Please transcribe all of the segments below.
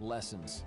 lessons.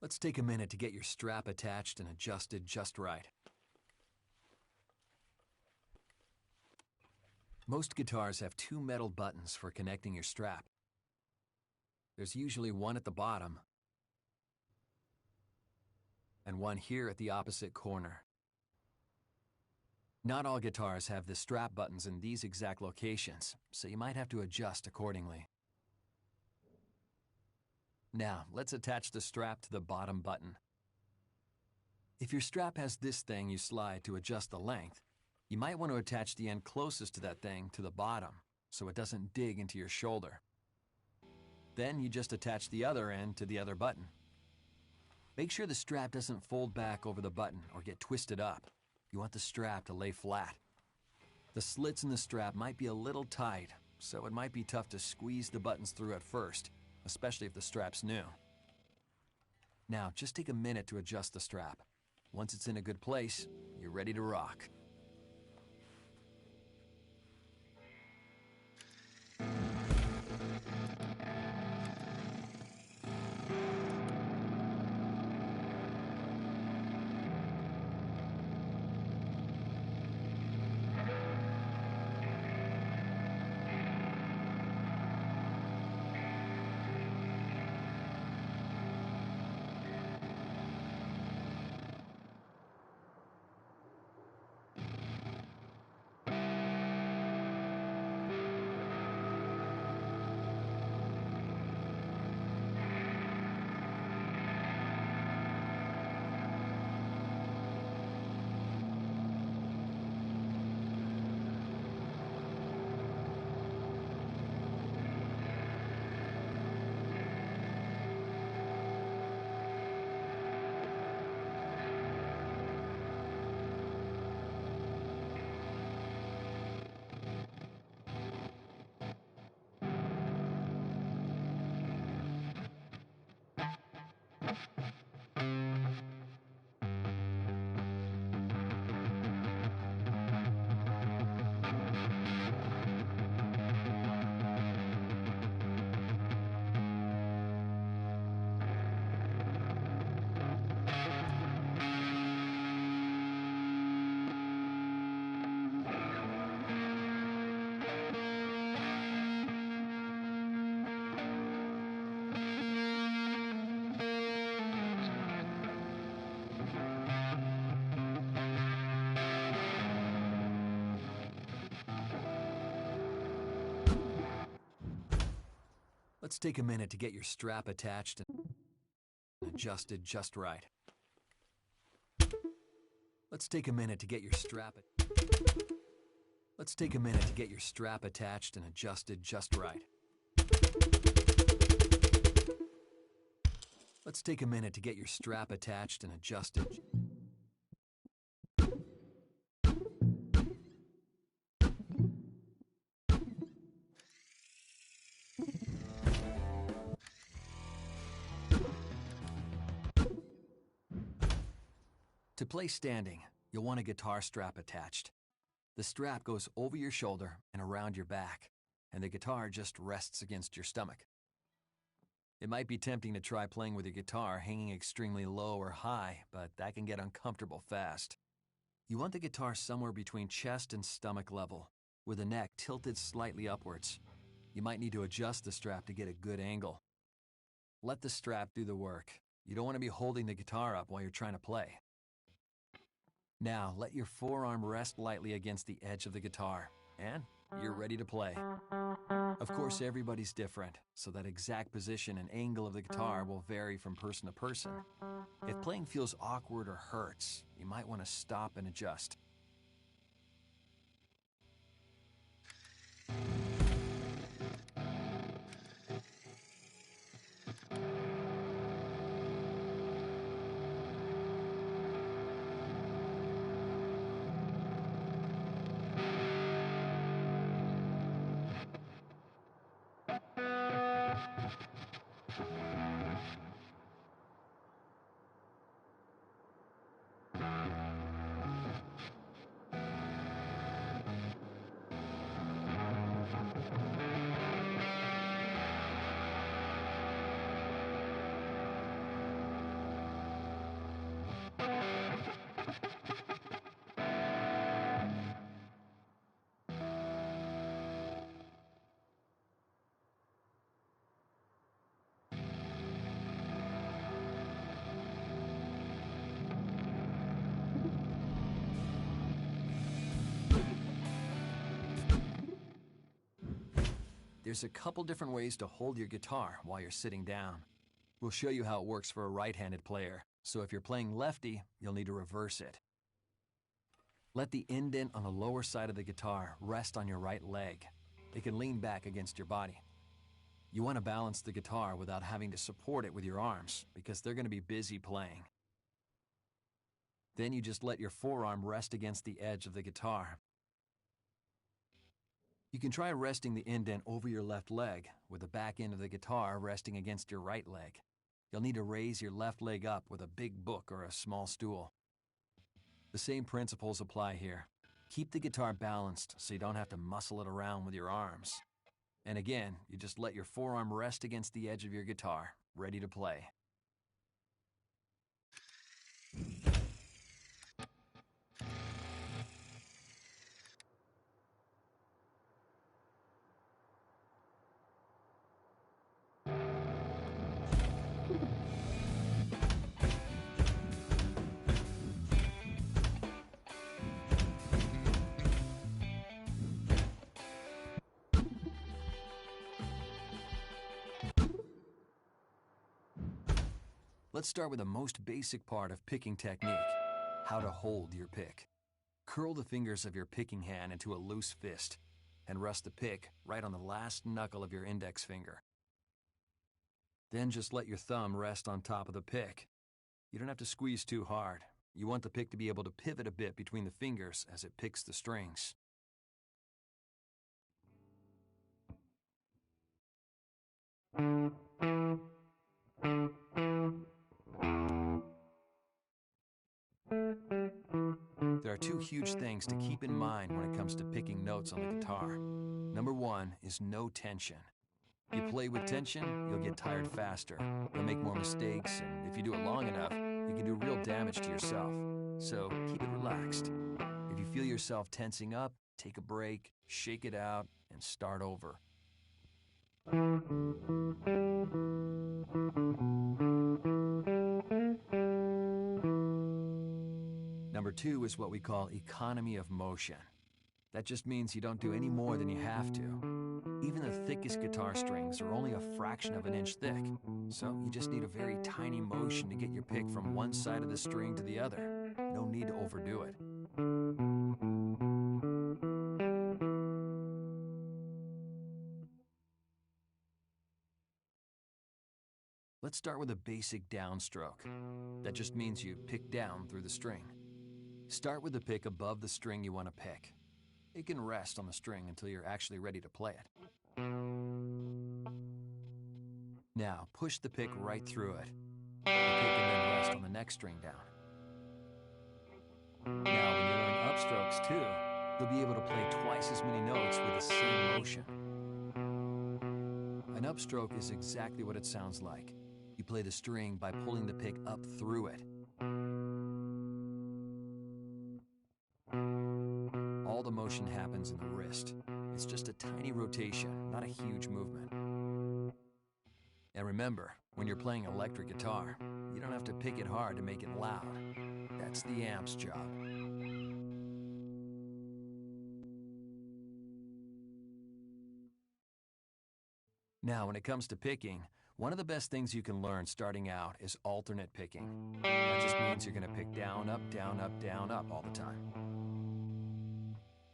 Let's take a minute to get your strap attached and adjusted just right. Most guitars have two metal buttons for connecting your strap. There's usually one at the bottom and one here at the opposite corner. Not all guitars have the strap buttons in these exact locations, so you might have to adjust accordingly. Now, let's attach the strap to the bottom button. If your strap has this thing you slide to adjust the length, you might want to attach the end closest to that thing to the bottom, so it doesn't dig into your shoulder. Then you just attach the other end to the other button. Make sure the strap doesn't fold back over the button or get twisted up. You want the strap to lay flat. The slits in the strap might be a little tight, so it might be tough to squeeze the buttons through at first, especially if the strap's new. Now, just take a minute to adjust the strap. Once it's in a good place, you're ready to rock. Let's take a minute to get your strap attached and adjusted just right. Let's take a minute to get your strap attached and adjusted just right. Let's take a minute to get your strap attached and adjusted. To play standing, you'll want a guitar strap attached. The strap goes over your shoulder and around your back, and the guitar just rests against your stomach. It might be tempting to try playing with your guitar hanging extremely low or high, but that can get uncomfortable fast. You want the guitar somewhere between chest and stomach level, with the neck tilted slightly upwards. You might need to adjust the strap to get a good angle. Let the strap do the work. You don't want to be holding the guitar up while you're trying to play. Now, let your forearm rest lightly against the edge of the guitar, and you're ready to play. Of course, everybody's different, so that exact position and angle of the guitar will vary from person to person. If playing feels awkward or hurts, you might want to stop and adjust. There's a couple different ways to hold your guitar while you're sitting down. We'll show you how it works for a right-handed player, so if you're playing lefty, you'll need to reverse it. Let the indent on the lower side of the guitar rest on your right leg. It can lean back against your body. You want to balance the guitar without having to support it with your arms, because they're going to be busy playing. Then you just let your forearm rest against the edge of the guitar. You can try resting the indent over your left leg, with the back end of the guitar resting against your right leg. You'll need to raise your left leg up with a big book or a small stool. The same principles apply here. Keep the guitar balanced so you don't have to muscle it around with your arms. And again, you just let your forearm rest against the edge of your guitar, ready to play. Let's start with the most basic part of picking technique, how to hold your pick. Curl the fingers of your picking hand into a loose fist and rest the pick right on the last knuckle of your index finger. Then just let your thumb rest on top of the pick. You don't have to squeeze too hard. You want the pick to be able to pivot a bit between the fingers as it picks the strings. There are two huge things to keep in mind when it comes to picking notes on the guitar. Number one is no tension. You play with tension, you'll get tired faster. You'll make more mistakes, and if you do it long enough, you can do real damage to yourself. So keep it relaxed. If you feel yourself tensing up, take a break, shake it out, and start over. Number two is what we call economy of motion. That just means you don't do any more than you have to. Even the thickest guitar strings are only a fraction of an inch thick, so you just need a very tiny motion to get your pick from one side of the string to the other. No need to overdo it. Let's start with a basic downstroke. That just means you pick down through the string. Start with the pick above the string you want to pick. It can rest on the string until you're actually ready to play it. Now, push the pick right through it. The pick can then rest on the next string down. Now, when you learn upstrokes too, you'll be able to play twice as many notes with the same motion. An upstroke is exactly what it sounds like. You play the string by pulling the pick up through it. All the motion happens in the wrist. It's just a tiny rotation, not a huge movement. And remember, when you're playing electric guitar, you don't have to pick it hard to make it loud. That's the amp's job. Now, when it comes to picking, one of the best things you can learn starting out is alternate picking. That just means you're going to pick down, up, down, up, down, up all the time.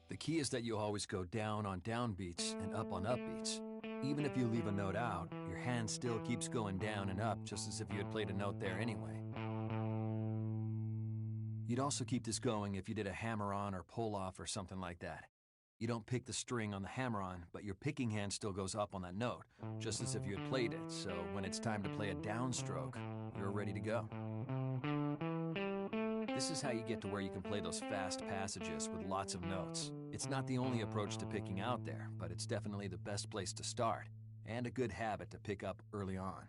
The key is that you always go down on down beats and up on up beats. Even if you leave a note out, your hand still keeps going down and up just as if you had played a note there anyway. You'd also keep this going if you did a hammer-on or pull-off or something like that. You don't pick the string on the hammer-on, but your picking hand still goes up on that note, just as if you had played it, so when it's time to play a downstroke, you're ready to go. This is how you get to where you can play those fast passages with lots of notes. It's not the only approach to picking out there, but it's definitely the best place to start, and a good habit to pick up early on.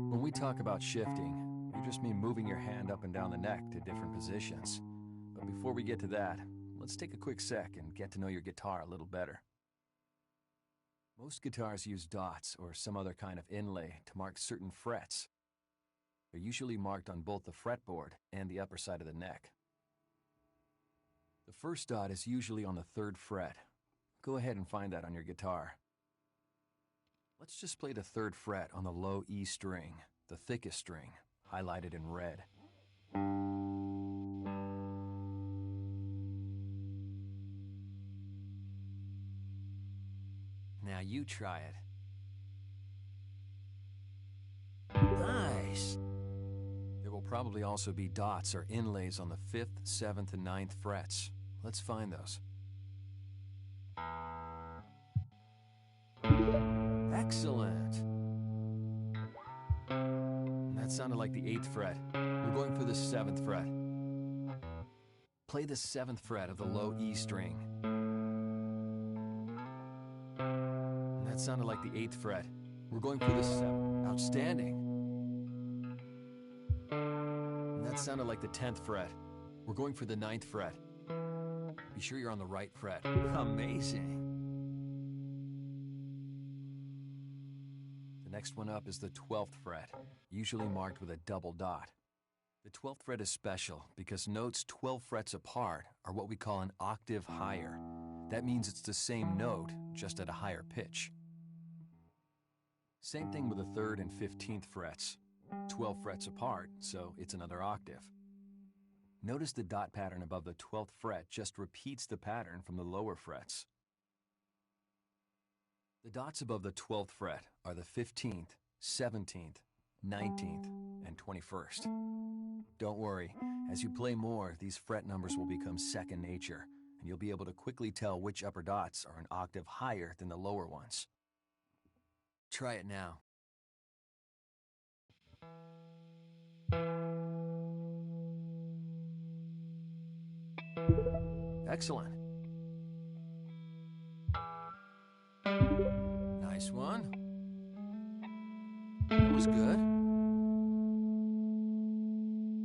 When we talk about shifting, we just mean moving your hand up and down the neck to different positions. But before we get to that, let's take a quick sec and get to know your guitar a little better. Most guitars use dots or some other kind of inlay to mark certain frets. They're usually marked on both the fretboard and the upper side of the neck. The first dot is usually on the 3rd fret. Go ahead and find that on your guitar. Let's just play the 3rd fret on the low E string, the thickest string, highlighted in red. Now you try it. Nice! There will probably also be dots or inlays on the 5th, 7th, and 9th frets. Let's find those. Excellent! That sounded like the 8th fret. We're going for the 7th fret. Play the 7th fret of the low E string. That sounded like the 8th fret. We're going for the 7th. Outstanding! That sounded like the 10th fret. We're going for the 9th fret. Be sure you're on the right fret. Amazing! The next one up is the 12th fret, usually marked with a double dot. The 12th fret is special because notes 12 frets apart are what we call an octave higher. That means it's the same note, just at a higher pitch. Same thing with the 3rd and 15th frets. 12 frets apart, so it's another octave. Notice the dot pattern above the 12th fret just repeats the pattern from the lower frets. The dots above the 12th fret are the 15th, 17th, 19th, and 21st. Don't worry, as you play more, these fret numbers will become second nature, and you'll be able to quickly tell which upper dots are an octave higher than the lower ones. Try it now. Excellent. Nice one. That was good.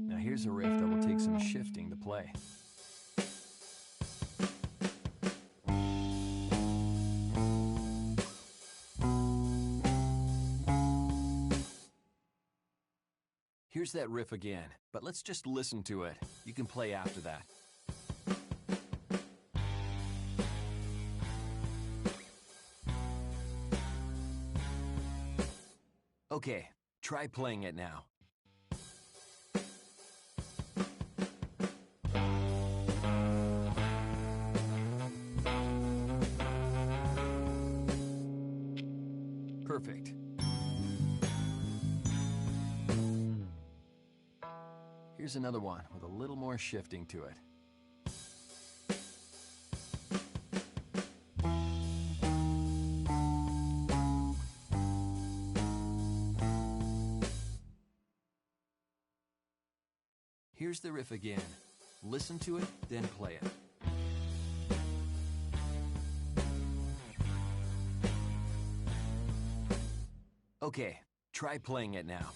Now here's a riff that will take some shifting to play. Here's that riff again, but let's just listen to it. You can play after that. Okay, try playing it now. Perfect. Here's another one with a little more shifting to it. Here's the riff again. Listen to it, then play it. Okay, try playing it now.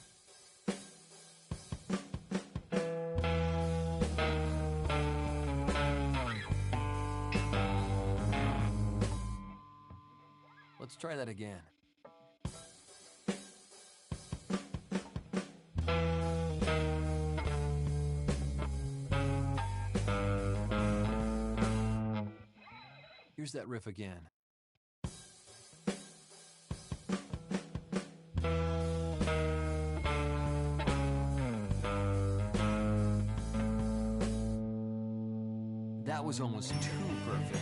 Let's try that again. Here's that riff again. That was almost too perfect.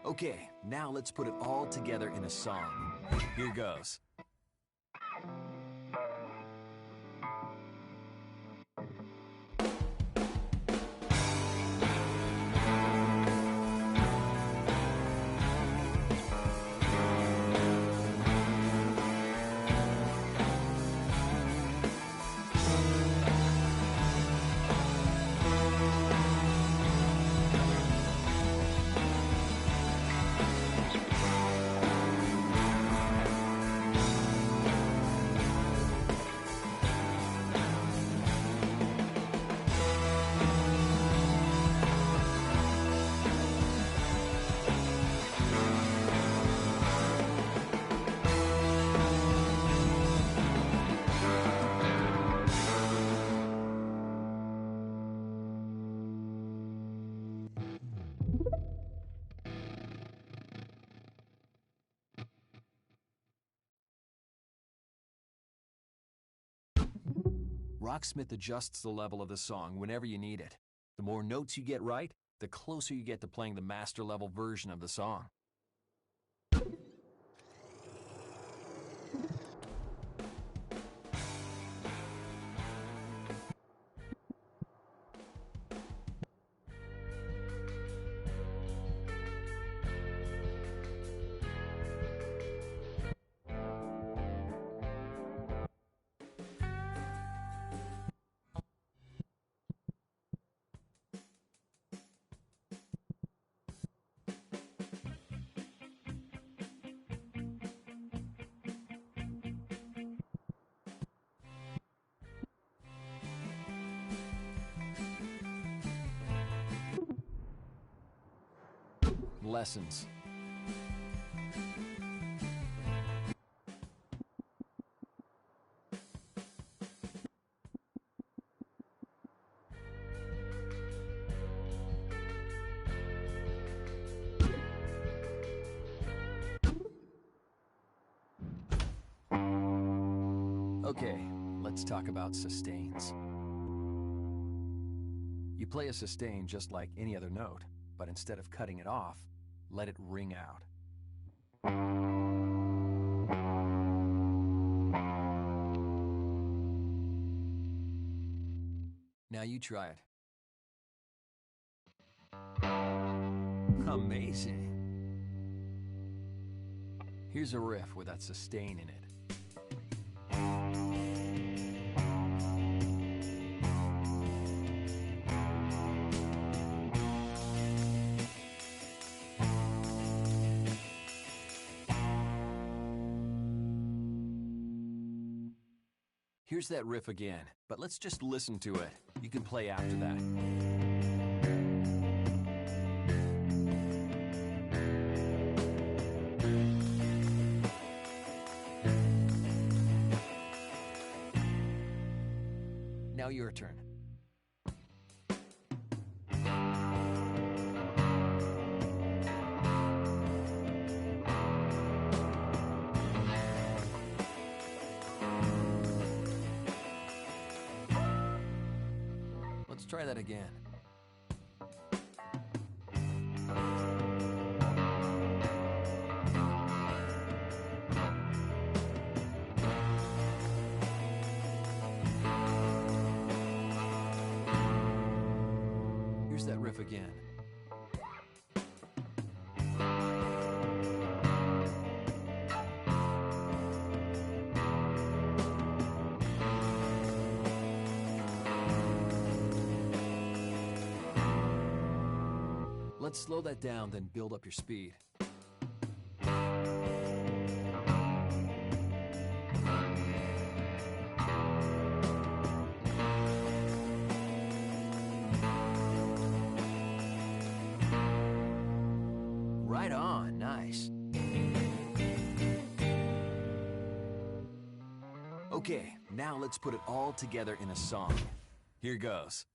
Okay, now let's put it all together in a song. Here goes. Rocksmith adjusts the level of the song whenever you need it. The more notes you get right, the closer you get to playing the master level version of the song. Lessons. Okay, let's talk about sustains. You play a sustain just like any other note, but instead of cutting it off, let it ring out. Now you try it. Amazing. Here's a riff with that sustain in it. Here's that riff again, but let's just listen to it. You can play after that. Now your turn. Let's try that again. Here's that riff again. Let's slow that down, then build up your speed. Right on, nice. Okay, now let's put it all together in a song. Here goes.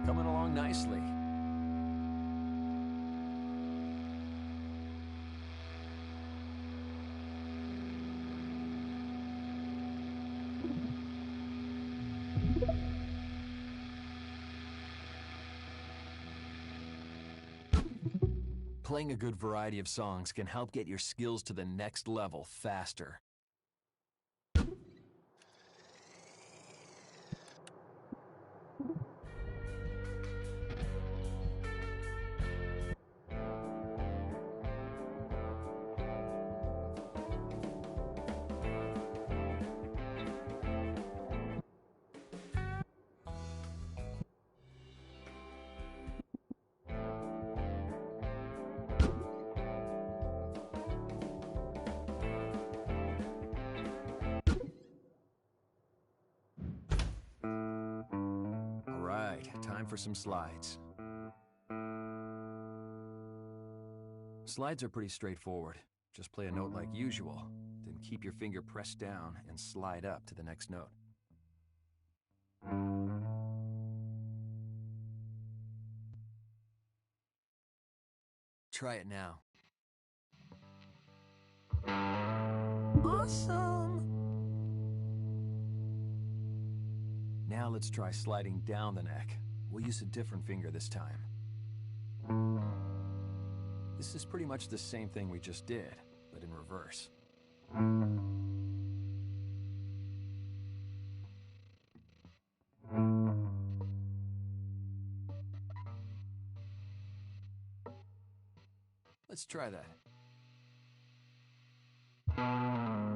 Coming along nicely. Playing a good variety of songs can help get your skills to the next level faster. Time for some slides. Slides are pretty straightforward. Just play a note like usual, then keep your finger pressed down and slide up to the next note. Try it now. Awesome! Now let's try sliding down the neck. We'll use a different finger this time. This is pretty much the same thing we just did, but in reverse. Let's try that.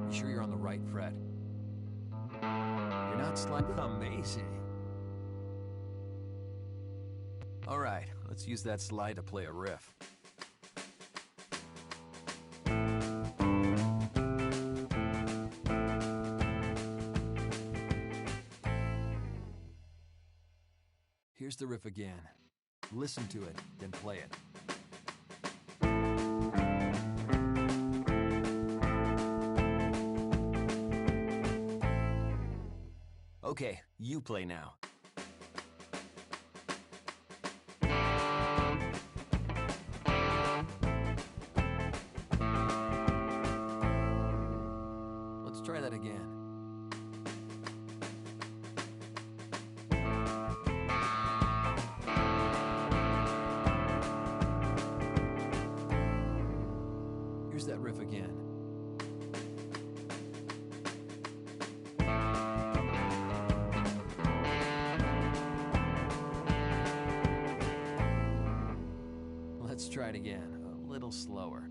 Be sure you're on the right fret. You're not sliding. Amazing. All right, let's use that slide to play a riff. Here's the riff again. Listen to it, then play it. Okay, you play now. Let's try that again. Here's that riff again. Let's try it again, a little slower.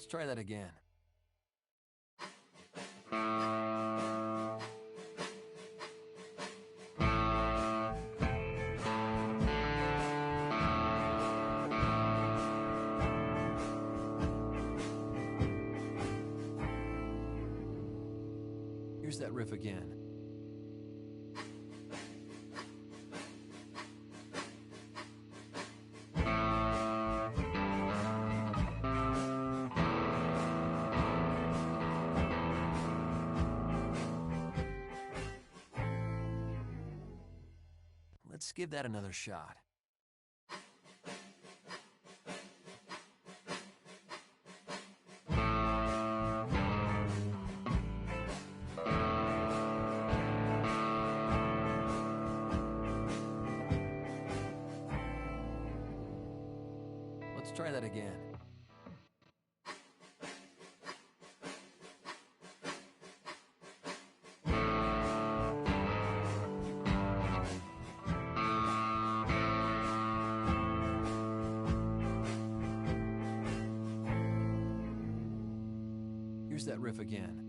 Let's try that again. Here's that riff again. Let's give that another shot. Let's try that again. Here's that riff again.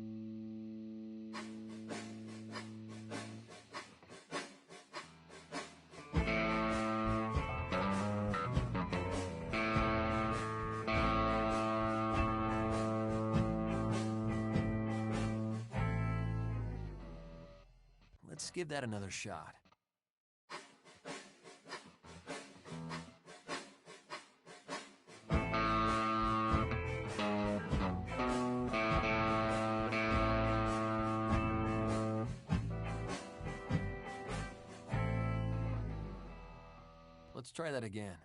Let's give that another shot. Let's try that again.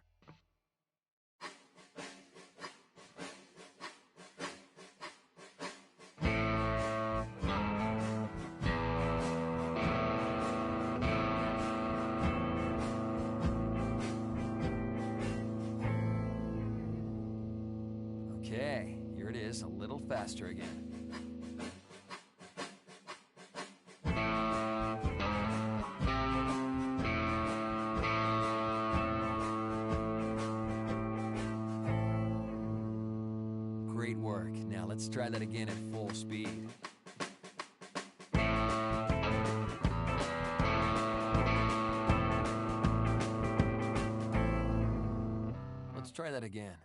Okay, here it is, a little faster again. Great work. Now let's try that again at full speed. Let's try that again.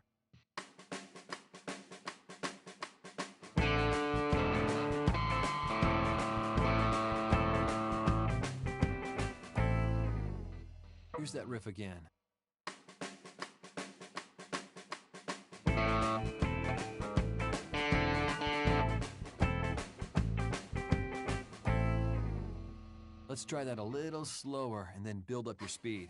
Here's that riff again. Let's try that a little slower and then build up your speed.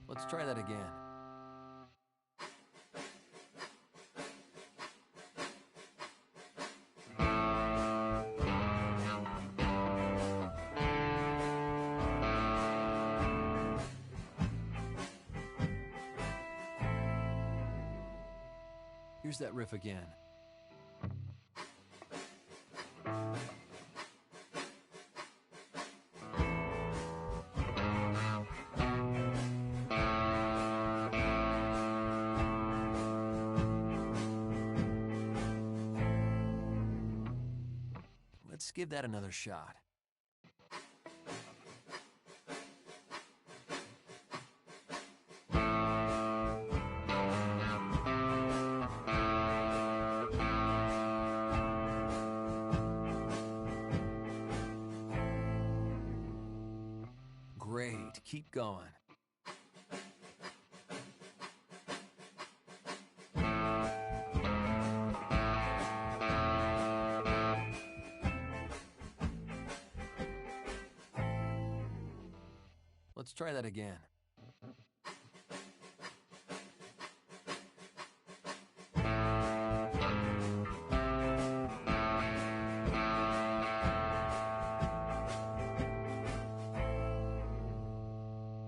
Let's try that again. Here's that riff again. Let's give that another shot. Great, keep going. Let's try that again.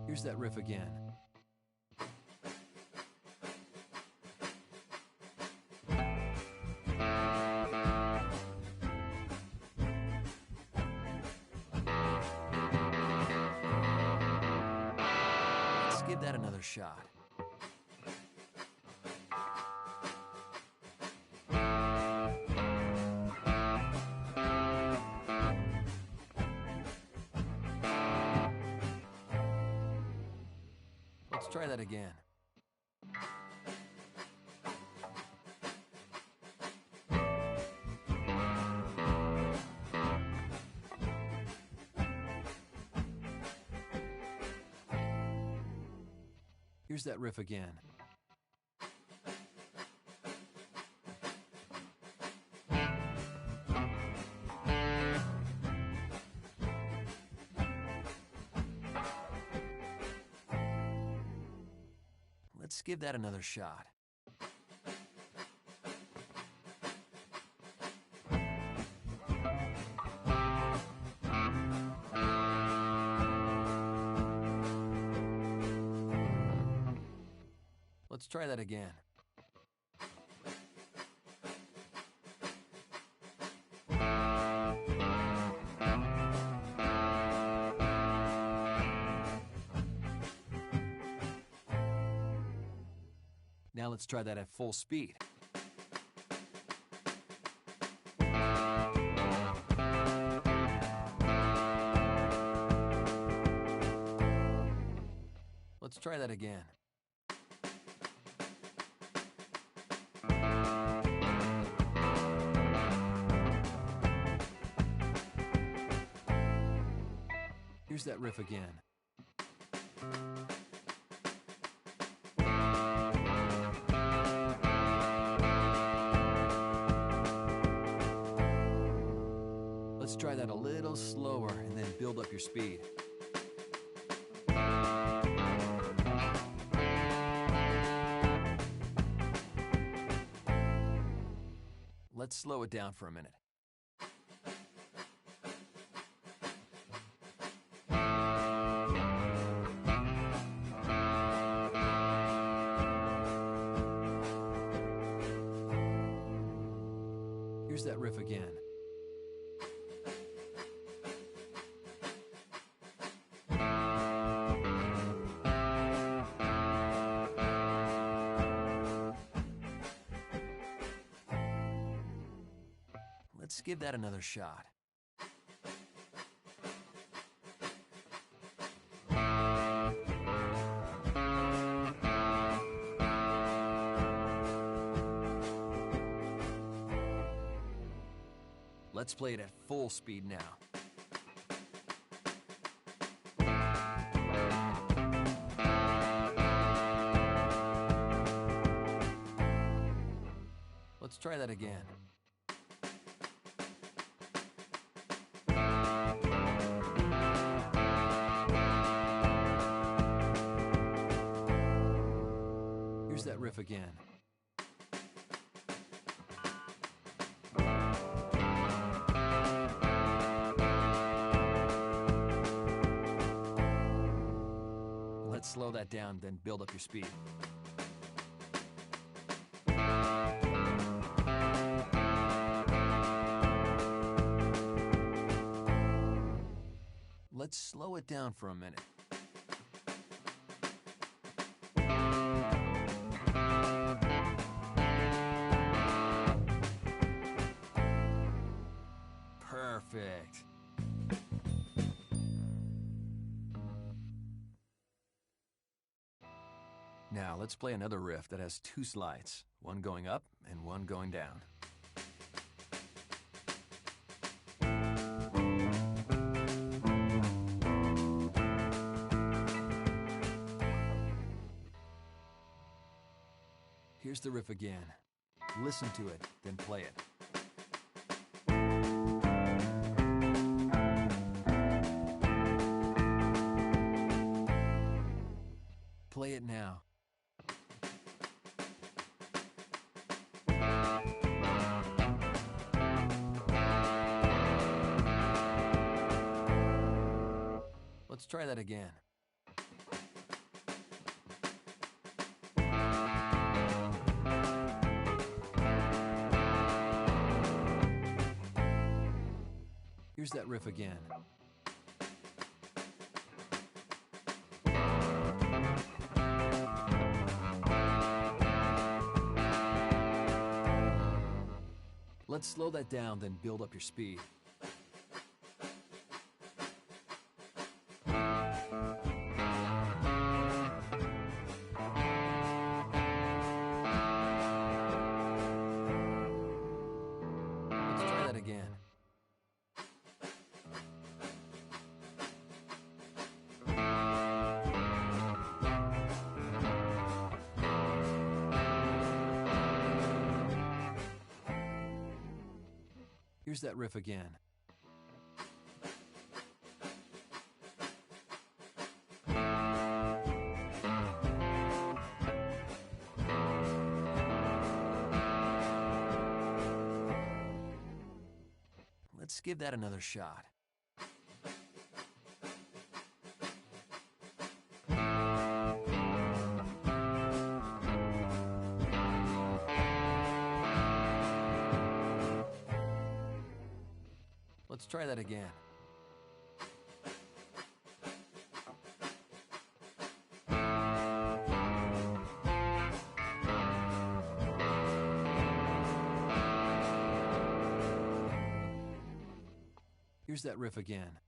Here's that riff again. give that another shot. Let's try that again. Here's that riff again. Let's give that another shot. Let's try that again. Now let's try that at full speed. Let's try that again. Here's that riff again. Let's try that a little slower and then build up your speed. Let's slow it down for a minute. Here's that riff again. Let's give that another shot. Let's play it at full speed now. Let's try that again. Here's that riff again. Let's slow that down, then build up your speed. Let's slow it down for a minute. Perfect. Now let's play another riff that has two slides, one going up and one going down. Here's the riff again. Listen to it, then play it. Play it now. Let's try that again. Here's that riff again. Let's slow that down, then build up your speed. Let's try that again. Here's that riff again. Let's give that another shot. Let's try that again. Here's that riff again.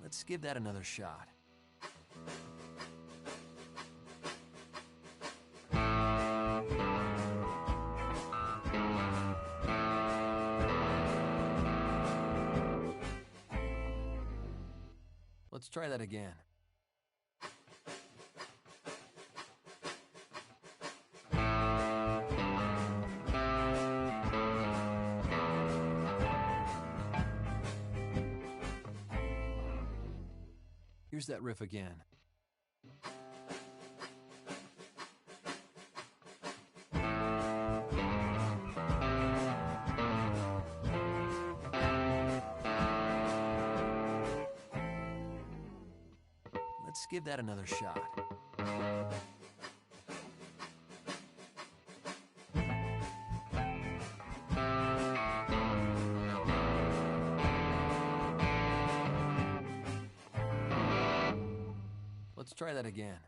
Let's give that another shot. Let's try that again. Here's that riff again. Let's give that another shot. Let's try that again.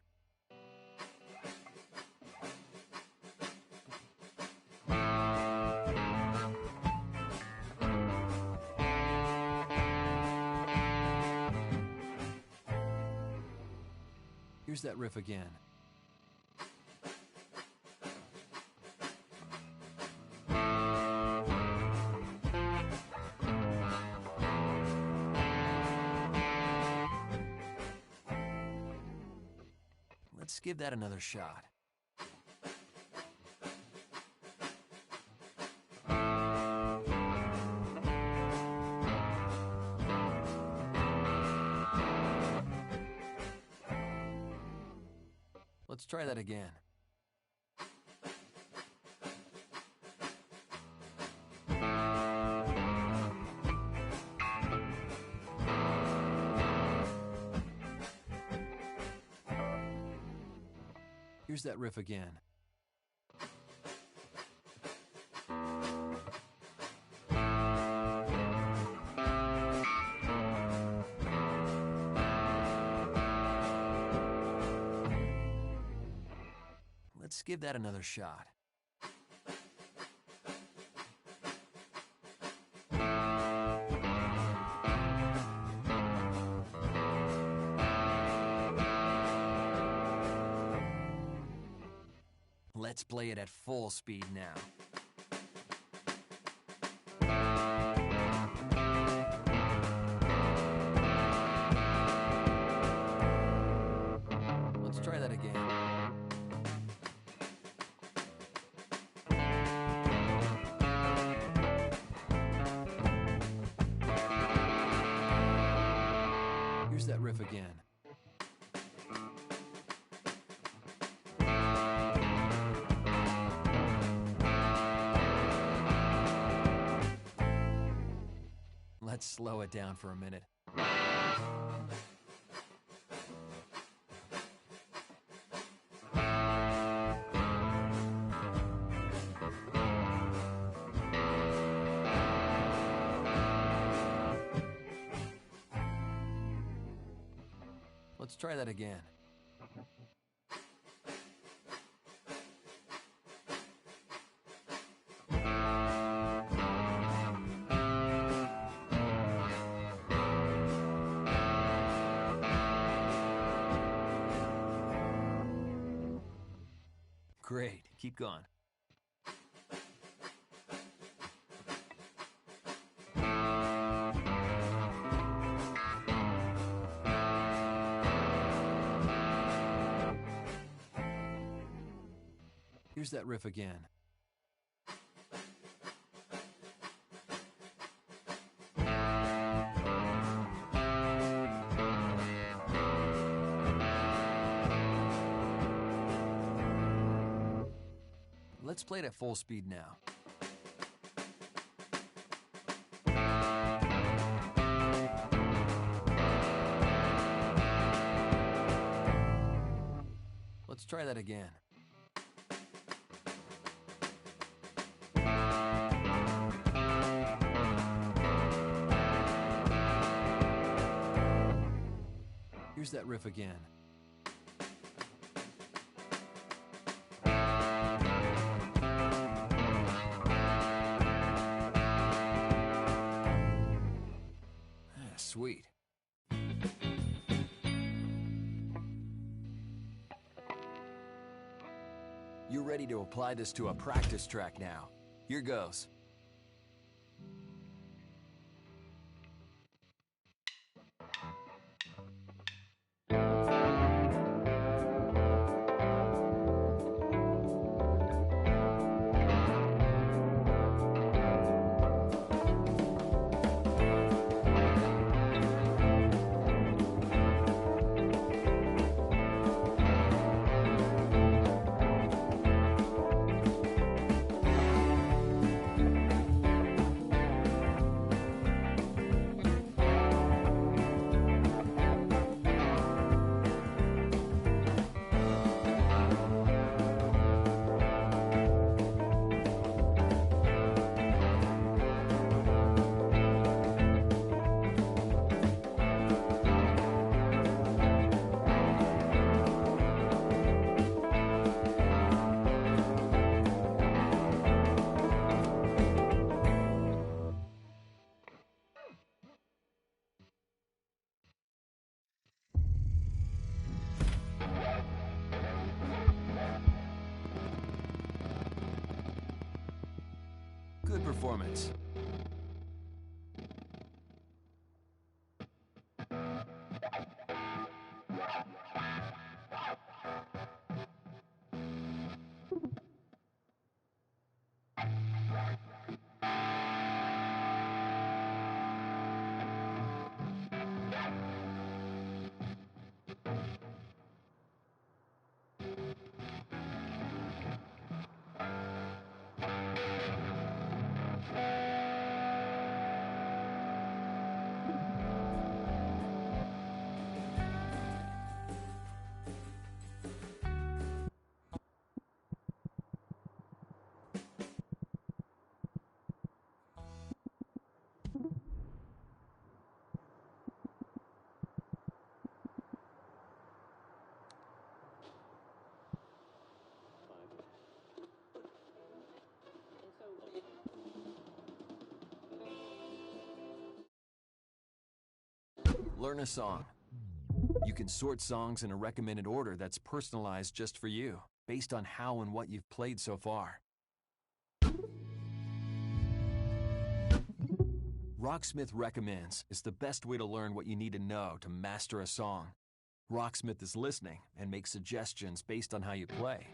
Here's that riff again. Let's give that another shot. Let's try that again. Here's that riff again. Let's give that another shot. Let's play it at full speed now. Let's try that again. Here's that riff again. Let's slow it down for a minute. try that again. Great, keep going. Here's that riff again. Let's play it at full speed now. Let's try that again. Here's that riff again. Sweet. You're ready to apply this to a practice track now. Here goes. Good performance. Learn a song. You can sort songs in a recommended order that's personalized just for you, based on how and what you've played so far. Rocksmith Recommends is the best way to learn what you need to know to master a song. Rocksmith is listening and makes suggestions based on how you play.